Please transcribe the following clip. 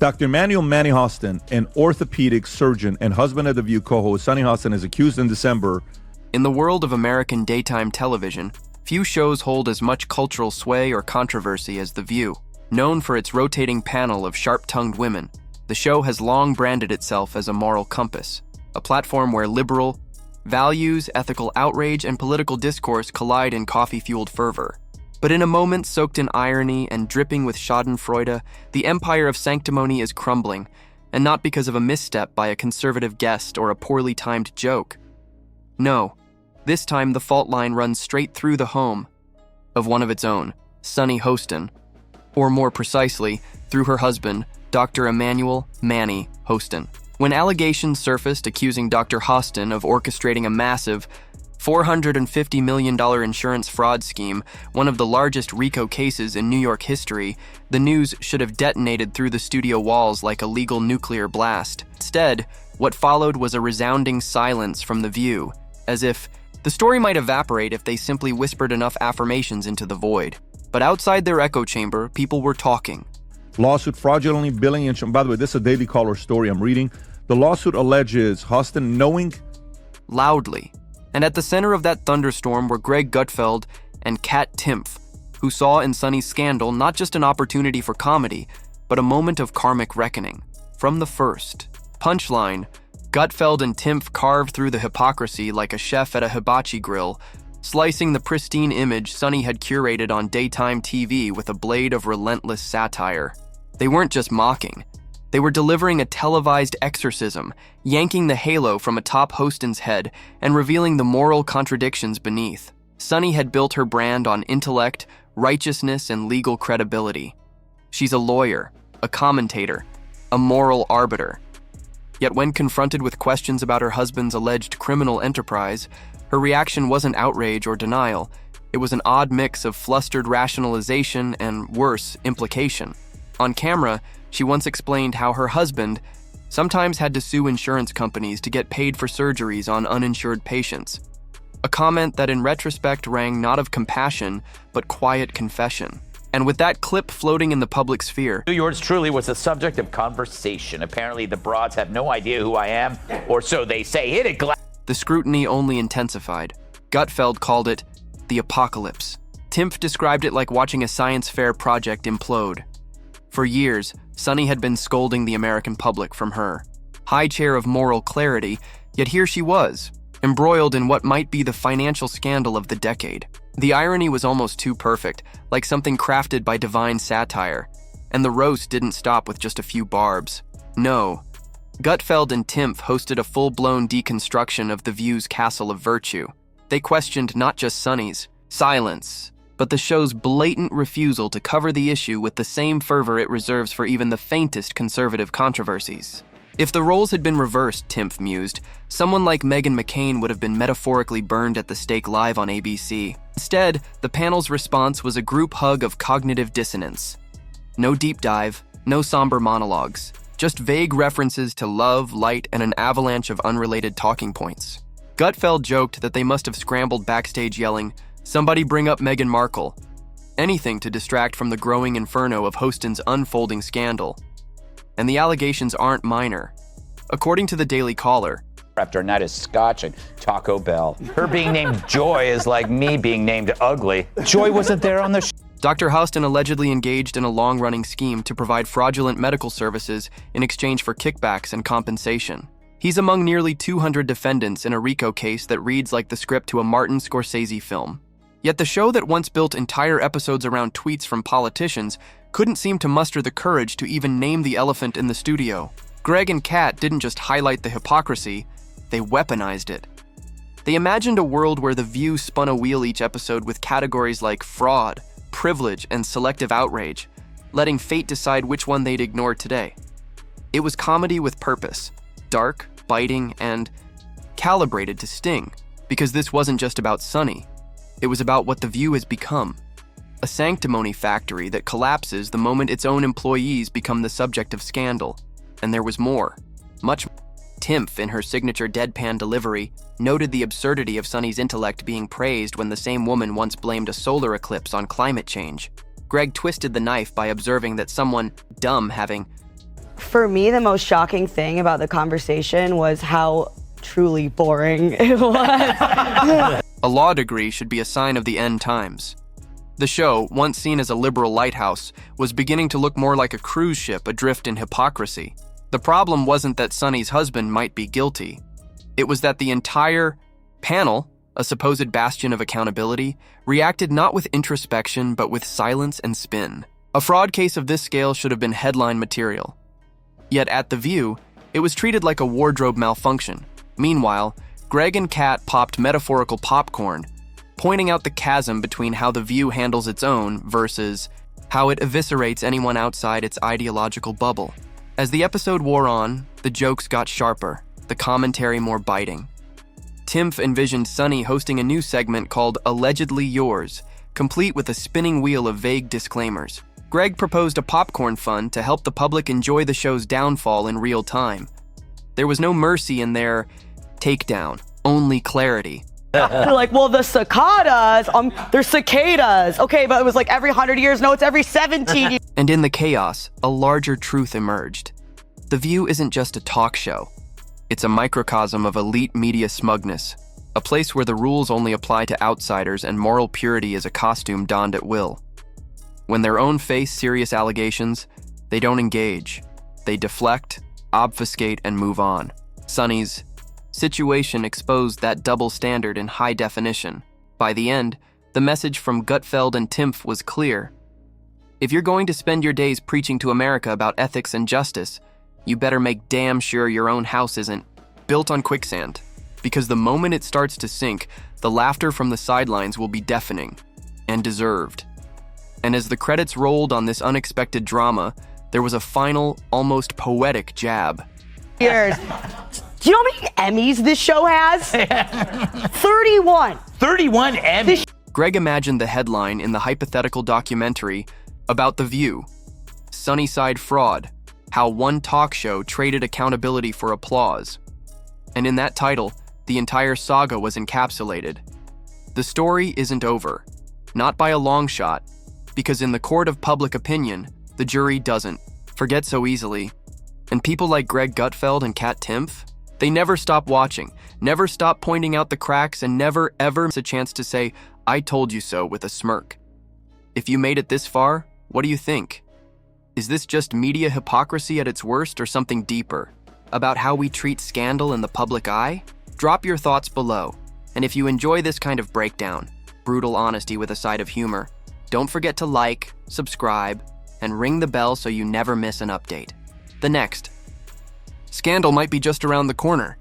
Dr. Emanuel Manny Hostin, an orthopedic surgeon and husband of The View co-host Sunny Hostin, is accused in December. In the world of American daytime television, few shows hold as much cultural sway or controversy as The View. Known for its rotating panel of sharp-tongued women, the show has long branded itself as a moral compass, a platform where liberal values, ethical outrage, and political discourse collide in coffee-fueled fervor. But in a moment soaked in irony and dripping with schadenfreude, the empire of sanctimony is crumbling, and not because of a misstep by a conservative guest or a poorly timed joke. No, this time the fault line runs straight through the home of one of its own, Sunny Hostin, or more precisely, through her husband, Dr. Emanuel Manny Hostin. When allegations surfaced accusing Dr. Hostin of orchestrating a massive $450 million insurance fraud scheme, one of the largest RICO cases in New York history, the news should have detonated through the studio walls like a legal nuclear blast. Instead, what followed was a resounding silence from The View, as if the story might evaporate if they simply whispered enough affirmations into the void. But outside their echo chamber, people were talking. Lawsuit fraudulently billing insurance. By the way, this is a Daily Caller story I'm reading. The lawsuit alleges Hostin knowing loudly. And at the center of that thunderstorm were Greg Gutfeld and Timpf, who saw in Sunny's scandal not just an opportunity for comedy, but a moment of karmic reckoning. From the first punchline, Gutfeld and Timpf carved through the hypocrisy like a chef at a hibachi grill, slicing the pristine image Sunny had curated on daytime TV with a blade of relentless satire. They weren't just mocking. They were delivering a televised exorcism, yanking the halo from atop Hostin's head and revealing the moral contradictions beneath. Sunny had built her brand on intellect, righteousness, and legal credibility. She's a lawyer, a commentator, a moral arbiter. Yet when confronted with questions about her husband's alleged criminal enterprise, her reaction wasn't outrage or denial. It was an odd mix of flustered rationalization and, worse, implication. On camera, she once explained how her husband sometimes had to sue insurance companies to get paid for surgeries on uninsured patients. A comment that in retrospect rang not of compassion, but quiet confession. And with that clip floating in the public sphere, yours truly was the subject of conversation. Apparently the broads have no idea who I am, or so they say. Hit it, the scrutiny only intensified. Gutfeld called it the apocalypse. Timpf described it like watching a science fair project implode. For years, Sunny had been scolding the American public from her high chair of moral clarity, yet here she was, embroiled in what might be the financial scandal of the decade. The irony was almost too perfect, like something crafted by divine satire, and the roast didn't stop with just a few barbs. No, Gutfeld and Timpf hosted a full-blown deconstruction of The View's castle of virtue. They questioned not just Sunny's silence, but the show's blatant refusal to cover the issue with the same fervor it reserves for even the faintest conservative controversies. If the roles had been reversed, Timpf mused, someone like Meghan McCain would have been metaphorically burned at the stake live on ABC. Instead, the panel's response was a group hug of cognitive dissonance. No deep dive, no somber monologues, just vague references to love, light, and an avalanche of unrelated talking points. Gutfeld joked that they must have scrambled backstage yelling, "Somebody bring up Meghan Markle." Anything to distract from the growing inferno of Hostin's unfolding scandal. And the allegations aren't minor. According to the Daily Caller, after a night of scotch and Taco Bell. Her being named Joy is like me being named Ugly. Joy wasn't there on the show. Dr. Hostin allegedly engaged in a long-running scheme to provide fraudulent medical services in exchange for kickbacks and compensation. He's among nearly 200 defendants in a RICO case that reads like the script to a Martin Scorsese film. Yet the show that once built entire episodes around tweets from politicians couldn't seem to muster the courage to even name the elephant in the studio. Greg and Kat didn't just highlight the hypocrisy, they weaponized it. They imagined a world where The View spun a wheel each episode with categories like fraud, privilege, and selective outrage, letting fate decide which one they'd ignore today. It was comedy with purpose, dark, biting, and calibrated to sting, because this wasn't just about Sunny. It was about what The View has become. A sanctimony factory that collapses the moment its own employees become the subject of scandal. And there was more. Much more. Timpf, in her signature deadpan delivery, noted the absurdity of Sunny's intellect being praised when the same woman once blamed a solar eclipse on climate change. Greg twisted the knife by observing that someone dumb having For me, the most shocking thing about the conversation was how truly boring it was. A law degree should be a sign of the end times. The show, once seen as a liberal lighthouse, was beginning to look more like a cruise ship adrift in hypocrisy. The problem wasn't that Sonny's husband might be guilty. It was that the entire panel, a supposed bastion of accountability, reacted not with introspection but with silence and spin. A fraud case of this scale should have been headline material. Yet at The View, it was treated like a wardrobe malfunction. Meanwhile, Greg and Kat popped metaphorical popcorn, pointing out the chasm between how The View handles its own versus how it eviscerates anyone outside its ideological bubble. As the episode wore on, the jokes got sharper, the commentary more biting. Timpf envisioned Sonny hosting a new segment called Allegedly Yours, complete with a spinning wheel of vague disclaimers. Greg proposed a popcorn fund to help the public enjoy the show's downfall in real time. There was no mercy in their takedown, only clarity. They're like, well, the cicadas, they're cicadas. Okay, but it was like every 100 years. No, it's every 17 years. And in the chaos, a larger truth emerged. The View isn't just a talk show. It's a microcosm of elite media smugness, a place where the rules only apply to outsiders and moral purity is a costume donned at will. When their own face serious allegations, they don't engage. They deflect, obfuscate, and move on. Sonny's situation exposed that double standard in high definition. By the end, the message from Gutfeld and Timpf was clear. If you're going to spend your days preaching to America about ethics and justice, you better make damn sure your own house isn't built on quicksand. Because the moment it starts to sink, the laughter from the sidelines will be deafening and deserved. And as the credits rolled on this unexpected drama, there was a final, almost poetic jab. Years. Do you know how many Emmys this show has? 31. 31 Emmys. Greg imagined the headline in the hypothetical documentary about The View, Sunnyside Fraud, how one talk show traded accountability for applause. And in that title, the entire saga was encapsulated. The story isn't over, not by a long shot, because in the court of public opinion, the jury doesn't forget so easily. And people like Greg Gutfeld and Kat Timpf, they never stop watching, never stop pointing out the cracks, and never ever miss a chance to say, I told you so, with a smirk. If you made it this far, what do you think? Is this just media hypocrisy at its worst or something deeper? About how we treat scandal in the public eye? Drop your thoughts below. And if you enjoy this kind of breakdown, brutal honesty with a side of humor, don't forget to like, subscribe, and ring the bell so you never miss an update. The next scandal might be just around the corner.